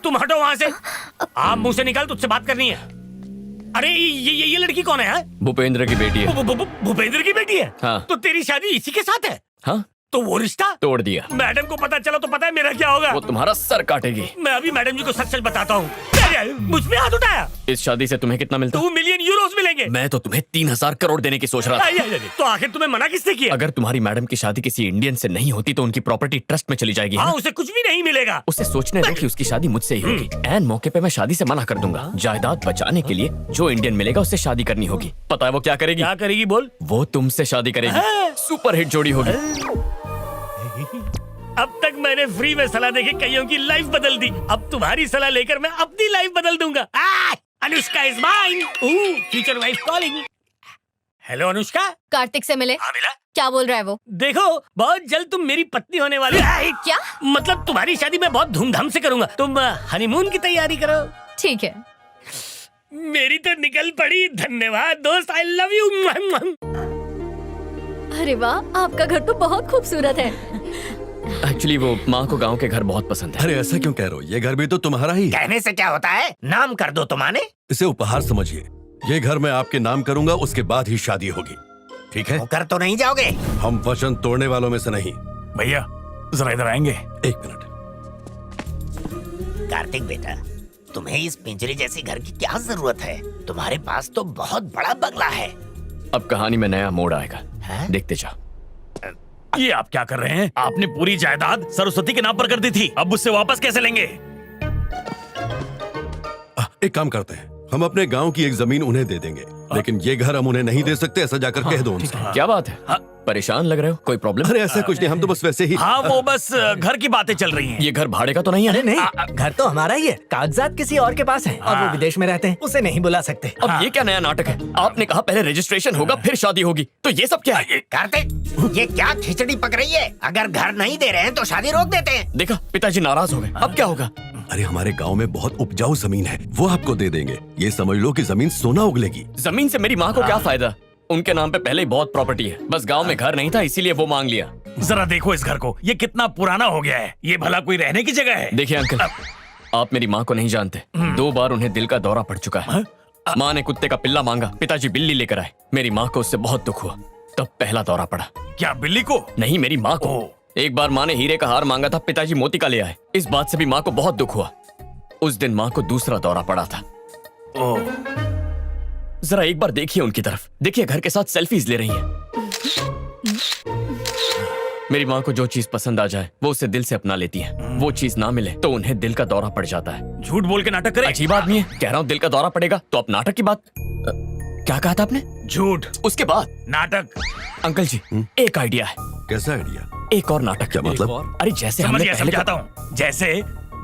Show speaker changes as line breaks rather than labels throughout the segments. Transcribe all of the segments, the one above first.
तुम हटो वहाँ से। आप मुंह से निकाल, तुझसे बात करनी है। अरे ये लड़की कौन है?
भूपेंद्र की बेटी है।
भूपेंद्र की बेटी है?
हाँ।
तो तेरी शादी इसी के साथ है?
हाँ।
तो वो रिश्ता
तोड़ दिया।
मैडम को पता चला तो पता है मेरा क्या होगा?
वो तुम्हारा सर काटेगी।
मैं अभी मैडम जी को सच सच बताता हूँ। मुझ पे हाथ उठाया।
इस शादी से तुम्हें कितना मिलता?
2 मिलियन यूरोस मिलेंगे।
मैं तो तुम्हें 3000 करोड़ देने की सोच रहा था।
तो आखिर तुम्हें मना किसने किया?
अगर तुम्हारी मैडम की शादी किसी इंडियन से नहीं होती तो उनकी प्रॉपर्टी ट्रस्ट में चली जाएगी।
हाँ, उसे कुछ भी नहीं मिलेगा।
उसे सोचने दो कि उसकी शादी मुझसे ही होगी। एन मौके पे मैं शादी से मना कर दूंगा। जायदाद बचाने के लिए जो इंडियन मिलेगा उससे शादी करनी होगी। पता है वो क्या करेगी?
क्या करेगी बोल?
वो तुमसे शादी करेगी। सुपर हिट जोड़ी होगी।
अब तक मैंने फ्री में सलाह देके कईयों की लाइफ बदल दी। अब तुम्हारी सलाह लेकर मैं अपनी लाइफ बदल दूंगा। Anushka is mine. Future wife calling. Hello Anushka.
Kartik से मिले?
हाँ मिला।
क्या बोल रहा है वो?
देखो बहुत जल्द तुम मेरी पत्नी होने वाली।
क्या?
मतलब तुम्हारी शादी मैं बहुत धूमधाम से करूंगा। तुम हनीमून की तैयारी करो।
ठीक है।
मेरी तो निकल पड़ी। धन्यवाद दोस्त, आई लव यू।
अरे वाह, आपका घर तो बहुत खूबसूरत है।
एक्चुअली वो माँ को गांव के घर बहुत पसंद है।
अरे ऐसा क्यों कह रहे हो? ये घर भी तो तुम्हारा ही है।
कहने से क्या होता है? नाम कर दो तुम्हारे।
इसे उपहार समझिए। ये घर मैं आपके नाम करूंगा, उसके बाद ही शादी होगी। ठीक है?
कर तो नहीं जाओगे?
हम वचन तोड़ने वालों में से नहीं।
भैया जरा इधर आएंगे?
1 मिनट।
कार्तिक बेटा, तुम्हें इस पिंजरे जैसे घर की क्या जरूरत है? तुम्हारे पास तो बहुत बड़ा बंगला है।
अब कहानी में नया मोड़ आएगा। देखते जाओ।
ये आप क्या कर रहे हैं? आपने पूरी जायदाद सरस्वती के नाम पर कर दी थी, अब उससे वापस कैसे लेंगे?
एक काम करते हैं, हम अपने गांव की एक जमीन उन्हें दे देंगे, लेकिन ये घर हम उन्हें नहीं दे सकते। ऐसा जाकर कह दो उनसे।
क्या बात है? परेशान लग रहे हो? कोई प्रॉब्लम?
अरे ऐसा कुछ नहीं, हम तो बस वैसे ही।
हाँ वो बस घर की बातें चल रही हैं।
ये घर भाड़े का तो नहीं है?
अरे नहीं, घर तो हमारा ही है। कागजात किसी और के पास हैं और वो विदेश में रहते हैं, उसे नहीं बुला सकते।
अब ये क्या नया नाटक है? आपने कहा पहले रजिस्ट्रेशन होगा फिर शादी होगी, तो ये सब क्या है?
कार्तिक, ये क्या खिचड़ी पक रही है? अगर घर नहीं दे रहे हैं तो शादी रोक देते हैं।
देखा, पिताजी नाराज हो गए। अब क्या होगा?
अरे हमारे गांव में बहुत उपजाऊ जमीन है, वो आपको दे देंगे। ये समझ लो कि जमीन सोना उगलेगी।
जमीन से मेरी माँ को क्या फायदा? उनके नाम पे पहले ही बहुत प्रॉपर्टी है। बस गांव में घर नहीं था इसीलिए वो मांग लिया।
जरा देखो इस घर को, ये कितना पुराना हो गया है। ये भला कोई रहने की जगह है?
देखिए अंकल, आप मेरी माँ को नहीं जानते। 2 बार उन्हें दिल का दौरा पड़ चुका है। माँ ने कुत्ते का पिल्ला मांगा, पिताजी बिल्ली लेकर आए। मेरी माँ को उससे बहुत दुख हुआ, तब पहला दौरा पड़ा।
क्या बिल्ली को?
नहीं, मेरी माँ को। एक बार माँ ने हीरे का हार मांगा था, पिताजी मोती का ले आए। इस बात से भी माँ को बहुत दुख हुआ। उस दिन माँ को दूसरा दौरा पड़ा था। जरा एक बार देखिए उनकी तरफ। देखिए घर के साथ सेल्फीज ले रही हैं। मेरी माँ को जो चीज पसंद आ जाए वो उसे दिल से अपना लेती हैं। वो चीज ना मिले तो उन्हें दिल का दौरा पड़ जाता है।
झूठ बोल के नाटक करे?
अजीब आदमी है। कह रहा हूँ दिल का दौरा पड़ेगा तो आप नाटक की बात। क्या कहा था आपने?
झूठ।
उसके बाद
नाटक।
अंकल जी, एक आइडिया है।
कैसा आइडिया?
एक और नाटक।
क्या मतलब?
अरे जैसे
समझ
हमने
गया,
पहले
समझाता हूँ। जैसे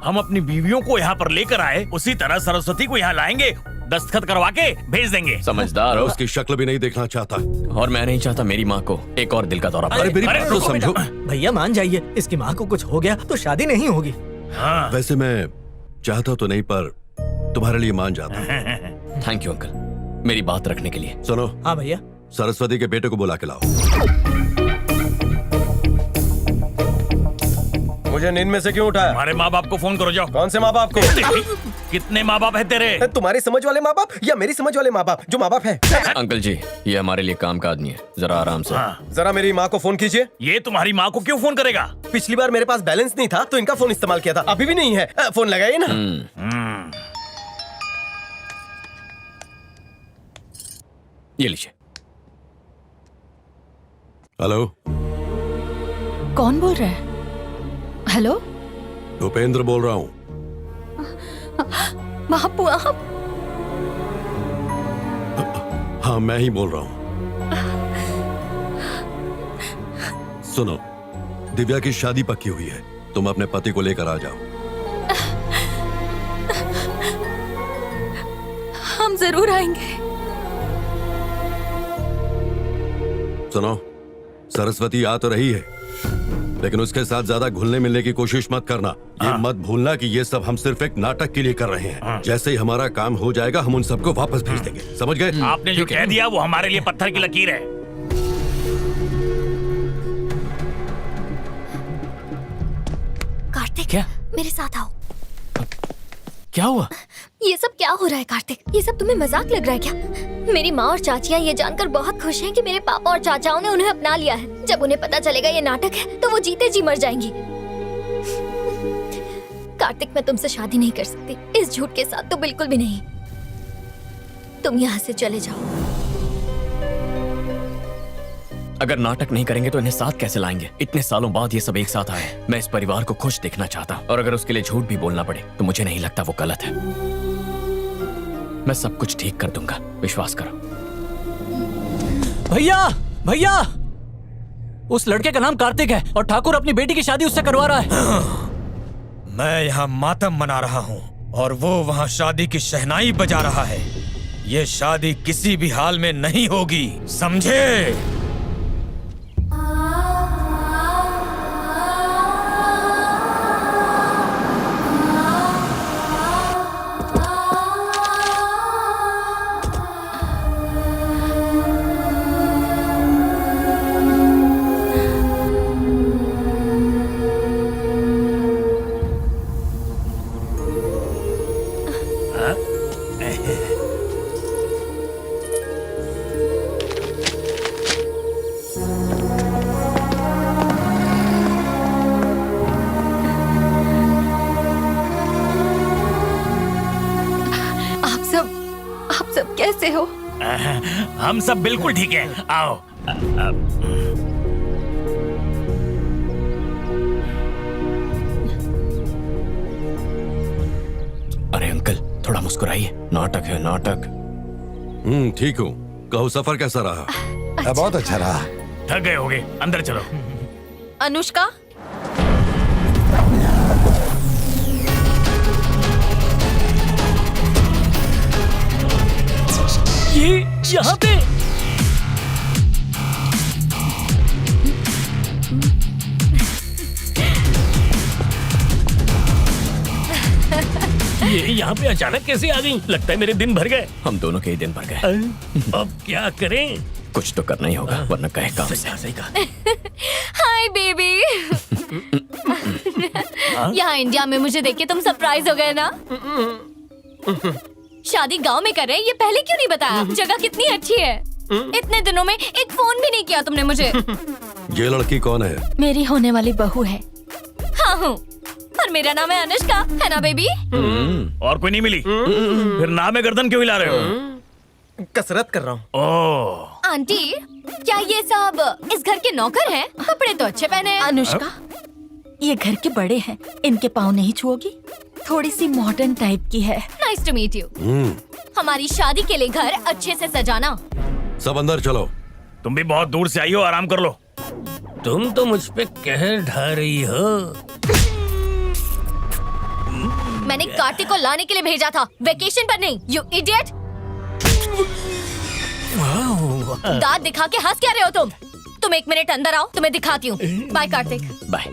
हम अपनी बीवियों को यहाँ पर लेकर आए, उसी तरह सरस्वती को यहाँ लाएंगे, दस्तखत करवा के भेज देंगे।
समझदार हो।
उसकी शक्ल भी नहीं देखना चाहता।
और मैं नहीं चाहता मेरी माँ को एक और दिल का दौरा पड़े।
अरे मेरी बात तो
रुको
समझो।
भैया मान जाइए, इसकी माँ को कुछ हो गया तो शादी नहीं होगी।
हाँ।
वैसे मैं चाहता तो नहीं, पर तुम्हारे लिए मान जाता।
थैंक यू अंकल, मेरी बात रखने के लिए।
सुनो,
हाँ भैया।
सरस्वती के बेटे को बुला के लाओ।
मुझे नींद में से क्यों उठाया?
हमारे माँ बाप को फोन करो जाओ।
कौन से माँ बाप को?
कितने माँ बाप है तेरे?
तुम्हारी समझ वाले माँ बाप या मेरी समझ वाले माँ बाप? जो माँ बाप है।
अंकल जी, ये हमारे लिए काम का आदमी है, जरा आराम से।
जरा मेरी माँ को फोन कीजिए।
ये तुम्हारी माँ को क्यों फोन करेगा?
पिछली बार मेरे पास बैलेंस नहीं था तो इनका फोन इस्तेमाल किया था, अभी भी नहीं है। फोन लगाइए ना।
ये लीजिए।
हेलो,
कौन बोल रहा है? हेलो,
भूपेंद्र बोल रहा हूँ।
बापू आप?
हाँ मैं ही बोल रहा हूँ। सुनो, दिव्या की शादी पक्की हुई है, तुम अपने पति को लेकर आ जाओ।
हम जरूर आएंगे।
सुनो, सरस्वती आ तो रही है, लेकिन उसके साथ ज्यादा घुलने मिलने की कोशिश मत करना। ये मत भूलना कि ये सब हम सिर्फ एक नाटक के लिए कर रहे हैं। जैसे ही हमारा काम हो जाएगा हम उन सबको वापस भेज देंगे, समझ गए?
आपने जो कह दिया वो हमारे लिए पत्थर की लकीर है।
कार्तिक,
क्या?
मेरे साथ आओ।
क्या हुआ?
ये सब क्या हो रहा है कार्तिक? ये सब तुम्हें मजाक लग रहा है क्या? मेरी माँ और चाचियाँ ये जानकर बहुत खुश हैं कि मेरे पापा और चाचाओं ने उन्हें अपना लिया है। जब उन्हें पता चलेगा ये नाटक है तो वो जीते जी मर जाएंगी। कार्तिक, मैं तुमसे शादी नहीं कर सकती, इस झूठ के साथ तो बिल्कुल भी नहीं। तुम यहाँ से चले जाओ।
अगर नाटक नहीं करेंगे तो इन्हें साथ कैसे लाएंगे? इतने सालों बाद ये सब एक साथ आए। मैं इस परिवार को खुश देखना चाहता हूँ, और अगर उसके लिए झूठ भी बोलना पड़े तो मुझे नहीं लगता वो गलत है। मैं सब कुछ ठीक कर दूंगा, विश्वास करो।
भैया भैया, उस लड़के का नाम कार्तिक है और ठाकुर अपनी बेटी की शादी उससे करवा रहा है।
मैं यहाँ मातम मना रहा हूँ और वो वहाँ शादी की शहनाई बजा रहा है। ये शादी किसी भी हाल में नहीं होगी, समझे?
आप सब कैसे हो?
हम सब बिल्कुल ठीक है। आओ।
अरे अंकल, थोड़ा मुस्कुराइए। नाटक है, नाटक।
ठीक हूँ। कहो सफर कैसा रहा?
बहुत अच्छा रहा।
थक गए होगे, अंदर चलो।
अनुष्का,
ये यहाँ पे ये यहाँ पे अचानक कैसे आ गई? लगता है मेरे दिन भर गए।
हम दोनों के ही दिन भर गए।
अब क्या करें?
कुछ तो करना ही होगा, वरना कहे काम से।
सही कहा।
Hi baby. यहाँ इंडिया में मुझे देख के तुम सरप्राइज हो गए ना? शादी गांव में कर रहे हैं, ये पहले क्यों नहीं बताया? जगह कितनी अच्छी है। इतने दिनों में एक फोन भी नहीं किया तुमने मुझे।
ये लड़की कौन है?
मेरी होने वाली बहू है। हाँ हूँ, और मेरा नाम है अनुष्का, है ना बेबी?
और कोई नहीं मिली? फिर नाम में गर्दन क्यों हिला रहे हो?
कसरत कर रहा हूँ।
ओह,
आंटी, क्या ये सब इस घर के नौकर हैं? कपड़े तो अच्छे पहने हैं।
अनुष्का, ये घर के बड़े हैं, इनके पाँव नहीं छुओगी? थोड़ी सी मॉडर्न टाइप की है।
Nice to meet you. हमारी शादी के लिए घर अच्छे से सजाना।
सब अंदर चलो।
तुम भी बहुत दूर से आई हो, आराम कर लो। तुम तो मुझ पे कहर ढा रही हो।
मैंने कार्तिक को लाने के लिए भेजा था, वेकेशन पर नहीं। You idiot. दांत दिखा के हंस क्या रहे हो तुम? तुम 1 मिनट अंदर आओ, तुम्हें दिखाती हूँ। बाय कार्तिक।
बाय।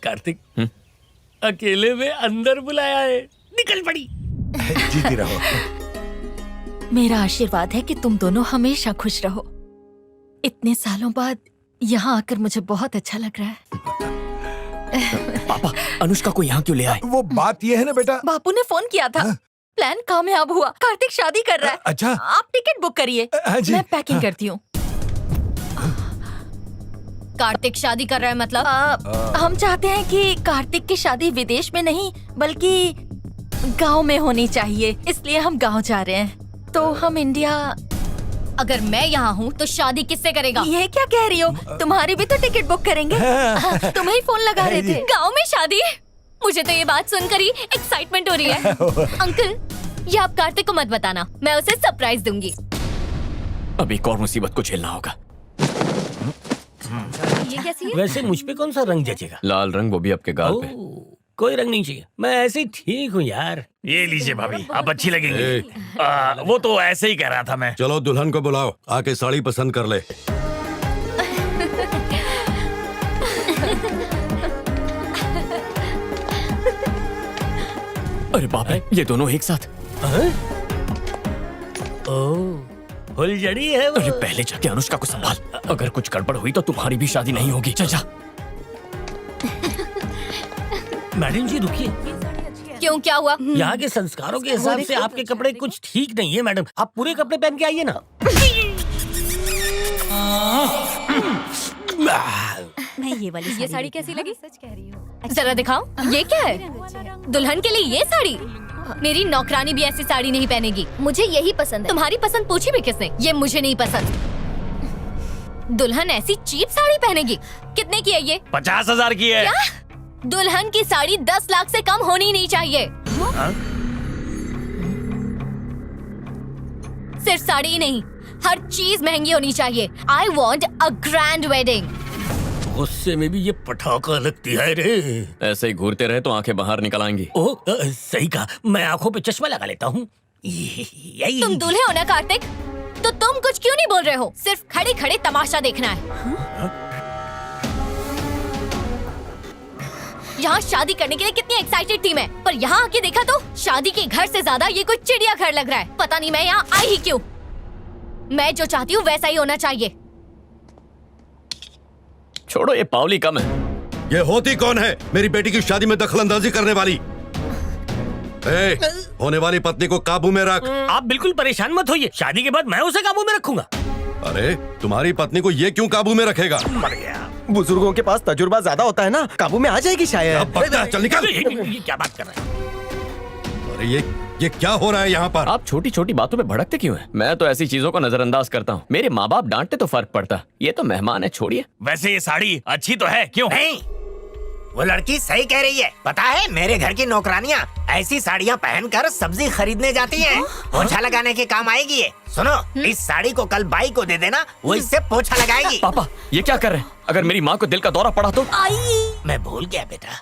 कार्तिक, अकेले में अंदर बुलाया है, निकल पड़ी।
जीती रहो।
मेरा आशीर्वाद है कि तुम दोनों हमेशा खुश रहो। इतने सालों बाद यहाँ आकर मुझे बहुत अच्छा लग रहा है।
पापा, अनुष्का को यहाँ क्यों ले आए?
वो बात ये है ना बेटा।
बापू ने फोन किया था। प्लान कामयाब हुआ। कार्तिक शादी कर रहा है।
अच्छा।
आप टिकट बुक करिए,
हाँ जी।
मैं पैकिंग करती हूँ।
कार्तिक शादी कर रहा है मतलब?
हम चाहते हैं कि कार्तिक की शादी विदेश में नहीं बल्कि गांव में होनी चाहिए, इसलिए हम गांव जा रहे हैं। तो हम इंडिया।
अगर मैं यहाँ हूँ तो शादी किससे करेगा?
ये क्या कह रही हो? तुम्हारी भी तो टिकट बुक करेंगे। तुम्हें ही फोन लगा रहे थे।
गांव में शादी? मुझे तो ये बात सुनकर ही एक्साइटमेंट हो रही है। अंकल, ये आप कार्तिक को मत बताना, मैं उसे सरप्राइज दूंगी।
अब एक और मुसीबत को झेलना होगा।
ये कैसी है?
वैसे मुझ पे कौन सा रंग जचेगा?
लाल रंग, वो भी आपके गाल पे।
कोई रंग नहीं चाहिए, मैं ऐसे ही ठीक हूँ यार। ये लीजिए भाभी, आप अच्छी लगेंगी।
ए।
वो तो ऐसे ही कह रहा था मैं।
चलो दुल्हन को बुलाओ, आके साड़ी पसंद कर ले।
अरे बाप रे, ये दोनों एक साथ।
ओह, फुलझड़ी है वो।
अरे पहले जाके अनुष्का को संभाल, अगर कुछ गड़बड़ हुई तो तुम्हारी भी शादी नहीं होगी। चल जा।
मैडम जी रुकिए,
क्यों, क्या हुआ?
यहाँ के संस्कारों के हिसाब से आपके कपड़े कुछ ठीक नहीं है मैडम। आप पूरे कपड़े पहन के आइए ना।
मैं ये वाली
ये साड़ी कैसी लगी?
सच कह रही हूँ।
जरा दिखाओ, ये क्या है? दुल्हन के लिए ये साड़ी? मेरी नौकरानी भी ऐसी साड़ी नहीं पहनेगी। मुझे यही पसंद है। तुम्हारी पसंद पूछी भी किसने? ये मुझे नहीं पसंद। दुल्हन ऐसी चीप साड़ी पहनेगी? कितने की है ये?
50,000 की है।
क्या? दुल्हन की साड़ी 10 लाख से कम होनी नहीं चाहिए। सिर्फ साड़ी ही नहीं, हर चीज महंगी होनी चाहिए। I want a grand wedding.
गुस्से में भी ये पटाखा लगती है रे।
ऐसे ही घूरते रहे तो आंखें बाहर निकल आएंगी।
सही कहा, मैं आंखों पे चश्मा लगा लेता हूँ। यही
तुम दूल्हे हो ना कार्तिक, तो तुम कुछ क्यों नहीं बोल रहे हो? सिर्फ खड़े खड़े तमाशा देखना है। यहाँ शादी करने के लिए कितनी एक्साइटेड थी मैं, पर यहाँ आके देखा तो शादी के घर से ज्यादा ये कोई चिड़िया घर लग रहा है। पता नहीं मैं यहाँ आई ही क्यों। मैं जो चाहती हूँ वैसा ही होना चाहिए।
छोड़ो, ये पावली कम है।
ये होती कौन है मेरी बेटी की शादी में दखलंदाजी करने वाली? होने वाली पत्नी को काबू में रख।
आप बिल्कुल परेशान मत होइए, शादी के बाद मैं उसे काबू में रखूंगा।
अरे तुम्हारी पत्नी को ये क्यों काबू में रखेगा?
मर गया।
बुजुर्गों के पास तजुर्बा ज्यादा होता है ना, काबू में आ जाएगी शायद।
अब पक्का, चल निकल।
ये क्या बात कर रहे हैं?
अरे ये क्या हो रहा है यहाँ पर?
आप छोटी छोटी बातों पे भड़कते क्यों हैं? मैं तो ऐसी चीजों को नजरअंदाज करता हूँ। मेरे माँ बाप डांटते तो फर्क पड़ता। ये तो मेहमान है, छोड़िए।
वैसे ये साड़ी अच्छी तो है, क्यों?
नहीं, वो लड़की सही कह रही है। पता है, मेरे घर की नौकरानियाँ ऐसी साड़ियाँ पहनकर सब्जी खरीदने जाती हैं। पोछा लगाने के काम आएगी ये। सुनो, इस साड़ी को कल बाई को दे देना, वो इससे पोछा लगाएगी।
पापा, ये क्या कर रहे हैं? अगर मेरी माँ को दिल का दौरा पड़ा तो?
मैं भूल गया बेटा।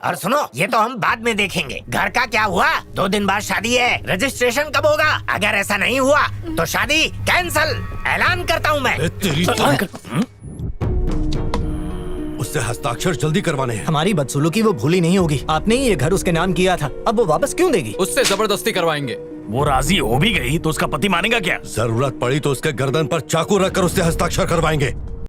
और सुनो, ये तो हम बाद में देखेंगे। घर का क्या हुआ? 2 दिन बाद शादी है। रजिस्ट्रेशन कब होगा? अगर ऐसा नहीं हुआ तो शादी कैंसल। ऐलान करता हूँ मैं।
तेरी उससे हस्ताक्षर जल्दी करवाने हैं।
हमारी बदसलूकी वो भूली नहीं होगी। आपने ही ये घर उसके नाम किया था, अब वो वापस क्यों देगी?
उससे जबरदस्ती करवाएंगे।
वो राजी हो भी गई तो उसका पति मानेगा क्या?
जरूरत पड़ी तो उसके गर्दन पर चाकू रखकर उससे हस्ताक्षर करवाएंगे।